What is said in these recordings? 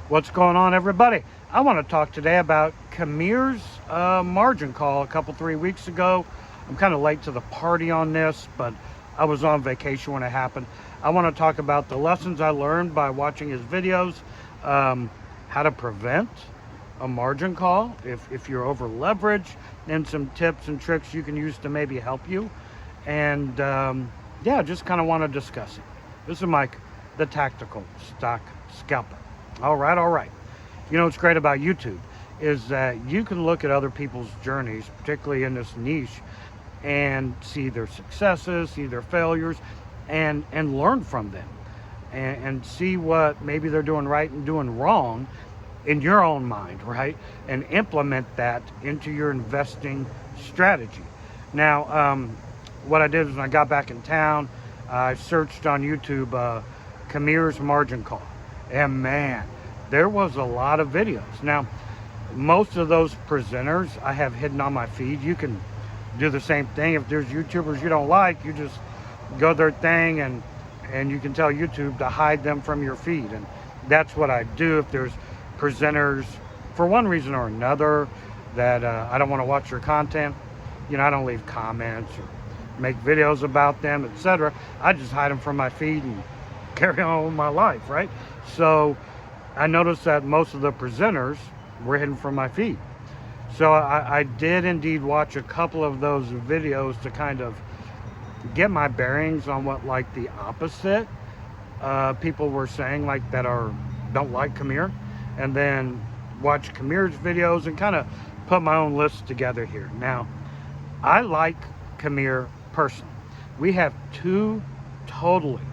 What's going on, everybody? I want to talk today about Khmers margin call a couple 3 weeks ago. I'm kind of late to the party on this, but I was on vacation when it happened. I want to talk about the lessons I learned by watching his videos, how to prevent a margin call if you're over leveraged, and some tips and tricks you can use to maybe help you. And yeah, just kind of want to discuss it. This is Mike, the tactical stock scalper. All right. You know what's great about YouTube is that you can look at other people's journeys, particularly in this niche, and see their successes, see their failures, and learn from them, and see what maybe they're doing right and doing wrong in your own mind, right? And implement that into your investing strategy. Now, what I did is when I got back in town, I searched on YouTube Khmers margin call. And man, there was a lot of videos. Now, most of those presenters I have hidden on my feed. You can do the same thing. If there's YouTubers you don't like, you just go their thing and you can tell YouTube to hide them from your feed. And that's what I do if there's presenters, for one reason or another, that I don't want to watch their content. You know, I don't leave comments or make videos about them, etc. I just hide them from my feed and carry on with my life, right? So I noticed that most of the presenters were hidden from my feed. So I did indeed watch a couple of those videos to kind of get my bearings on what like the opposite people were saying, like that don't like Khmer, and then watch Khmer's videos and kind of put my own list together here. Now, I like Khmer personally. We have two totally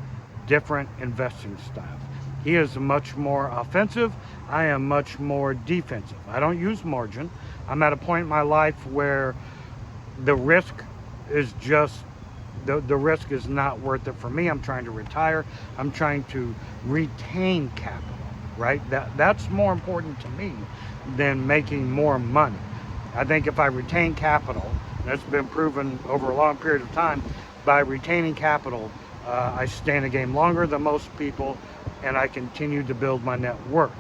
different investing styles. He is much more offensive. I am much more defensive. I don't use margin. I'm at a point in my life where the risk is just, the risk is not worth it for me. I'm trying to retire. I'm trying to retain capital, right? That's more important to me than making more money. I think if I retain capital, that's been proven over a long period of time, by retaining capital, I stay in the game longer than most people, and I continue to build my net worth.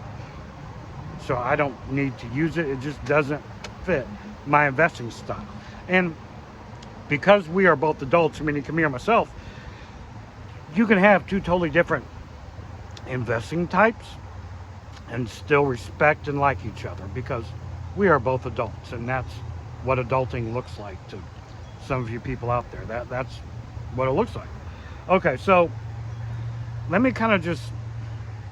So I don't need to use it. It just doesn't fit my investing style. And because we are both adults, meaning Khmer and myself, you can have two totally different investing types and still respect and like each other, because we are both adults, and that's what adulting looks like to some of you people out there. That's what it looks like. Okay, so let me kind of just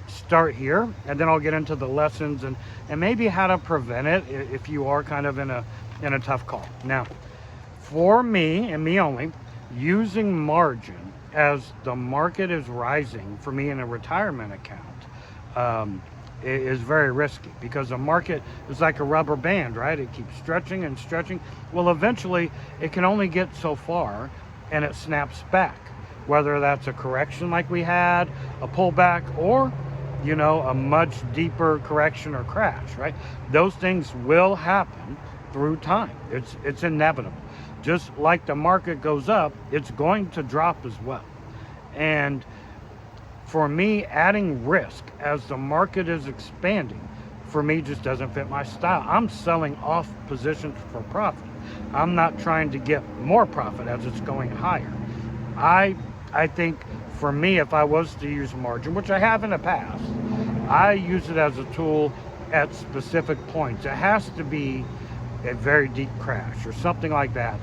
start here, and then I'll get into the lessons and maybe how to prevent it if you are kind of in a tough call. Now, for me and me only, using margin as the market is rising for me in a retirement account is very risky, because the market is like a rubber band, right? It keeps stretching and stretching. Well, eventually it can only get so far and it snaps back, whether that's a correction like we had, a pullback, or you know, a much deeper correction or crash, right? Those things will happen through time. It's inevitable. Just like the market goes up, it's going to drop as well. And for me, adding risk as the market is expanding, for me, just doesn't fit my style. I'm selling off positions for profit. I'm not trying to get more profit as it's going higher. I think for me, if I was to use margin, which I have in the past, I use it as a tool at specific points. It has to be a very deep crash or something like that.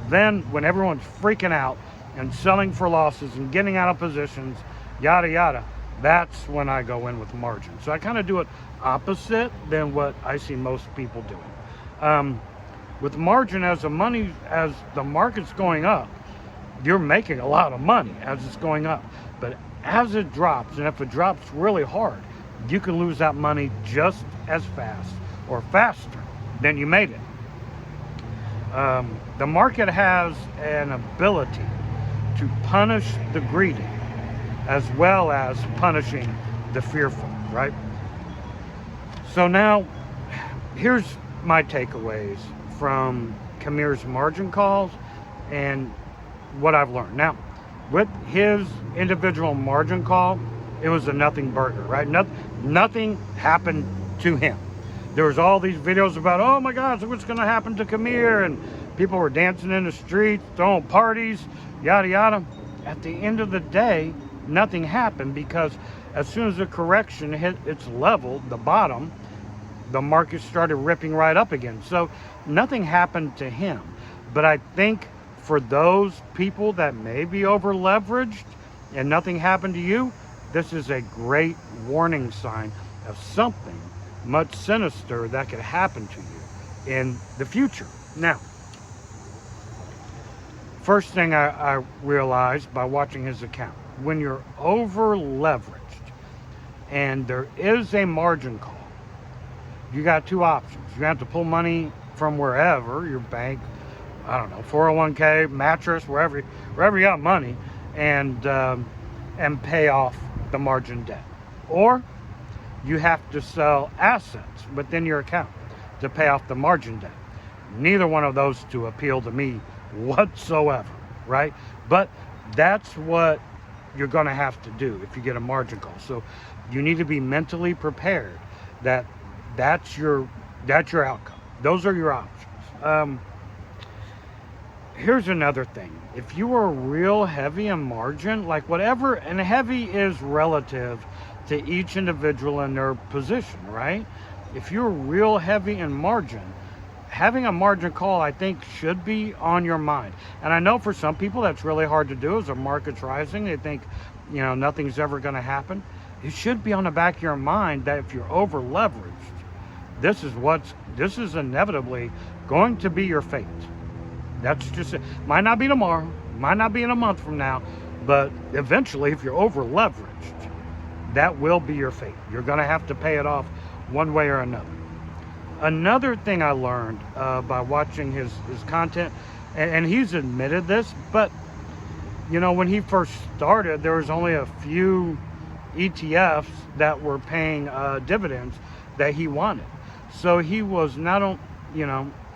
Then when everyone's freaking out and selling for losses and getting out of positions, yada yada, that's when I go in with margin. So I kind of do it opposite than what I see most people doing. With margin, as the market's going up, you're making a lot of money as it's going up. But as it drops, and if it drops really hard, you can lose that money just as fast or faster than you made it. The market has an ability to punish the greedy as well as punishing the fearful, right? So now, here's my takeaways from Khmer's margin calls and what I've learned. Now, with his individual margin call, it was a nothing burger, right? Nothing happened to him. There was all these videos about, oh my gosh, what's going to happen to Khmer, and people were dancing in the streets, throwing parties, yada yada. At the end of the day, nothing happened, because as soon as the correction hit its level, the bottom, the market started ripping right up again. So nothing happened to him. But I think for those people that may be over leveraged and nothing happened to you, this is a great warning sign of something much sinister that could happen to you in the future. Now, first thing I realized by watching his account, when you're over leveraged and there is a margin call, you got two options. You have to pull money from wherever, your bank, I don't know, 401k, mattress, wherever you got money, and pay off the margin debt. Or you have to sell assets within your account to pay off the margin debt. Neither one of those two appeal to me whatsoever, right? But that's what you're going to have to do if you get a margin call. So you need to be mentally prepared that that's your outcome. Those are your options. Here's another thing. If you are real heavy in margin, like whatever, and heavy is relative to each individual in their position, right? If you're real heavy in margin, having a margin call, I think, should be on your mind. And I know for some people that's really hard to do. As the market's rising, they think, nothing's ever going to happen. It should be on the back of your mind that if you're over leveraged, this is inevitably going to be your fate. That's just it. Might not be tomorrow, might not be in a month from now, but eventually, if you're over leveraged, that will be your fate. You're going to have to pay it off one way or another. Another thing I learned by watching his content, and he's admitted this, but when he first started, there was only a few ETFs that were paying dividends that he wanted. So he was not on,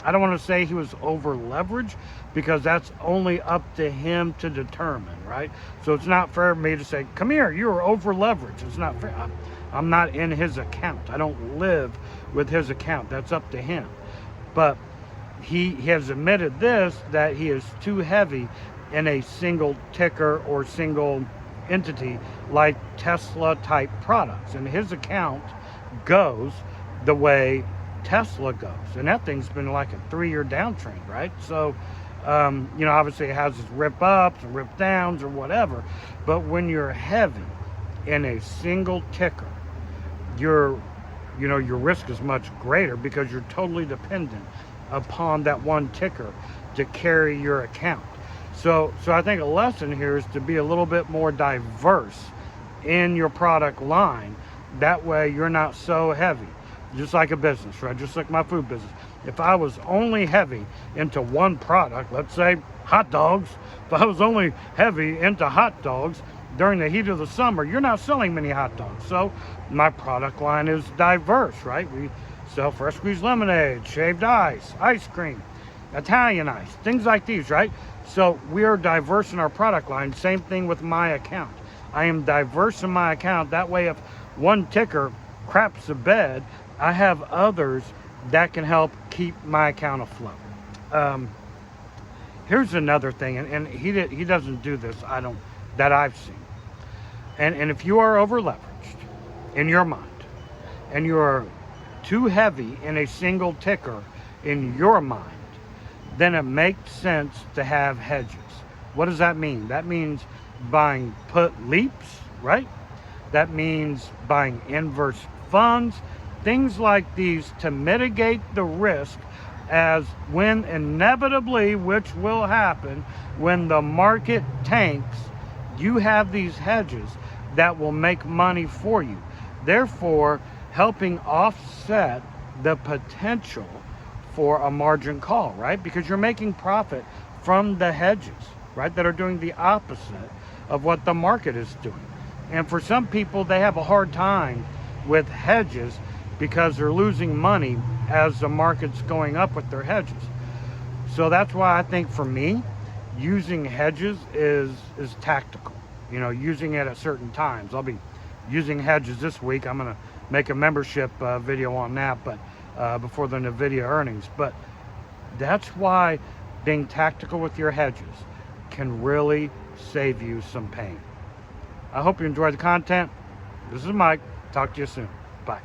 I don't want to say he was over leveraged, because that's only up to him to determine, right? So it's not fair for me to say, come here, you're over leveraged. It's not fair. I'm not in his account. I don't live with his account. That's up to him. But he has admitted this, that he is too heavy in a single ticker or single entity like Tesla type products. And his account goes the way Tesla goes, and that thing's been like a 3-year downtrend, right? So obviously it has its rip ups and rip downs or whatever, but when you're heavy in a single ticker, your risk is much greater, because you're totally dependent upon that one ticker to carry your account. So I think a lesson here is to be a little bit more diverse in your product line. That way you're not so heavy. Just like a business, right? Just like my food business. If I was only heavy into one product, let's say hot dogs, if I was only heavy into hot dogs during the heat of the summer, you're not selling many hot dogs. So my product line is diverse, right? We sell fresh squeezed lemonade, shaved ice, ice cream, Italian ice, things like these, right? So we are diverse in our product line. Same thing with my account. I am diverse in my account. That way, if one ticker craps the bed, I have others that can help keep my account afloat. Here's another thing, and he doesn't do this, that I've seen. And if you are over leveraged in your mind, and you're too heavy in a single ticker in your mind, then it makes sense to have hedges. What does that mean? That means buying put leaps, right? That means buying inverse funds, things like these, to mitigate the risk, as when inevitably, which will happen, when the market tanks, you have these hedges that will make money for you, therefore helping offset the potential for a margin call, right? Because you're making profit from the hedges, right, that are doing the opposite of what the market is doing. And for some people, they have a hard time with hedges because they're losing money as the market's going up with their hedges. So that's why I think, for me, using hedges is tactical. Using it at certain times. I'll be using Hedges this week. I'm going to make a membership video on that, but before the NVIDIA earnings. But that's why being tactical with your hedges can really save you some pain. I hope you enjoyed the content. This is Mike. Talk to you soon. Bye.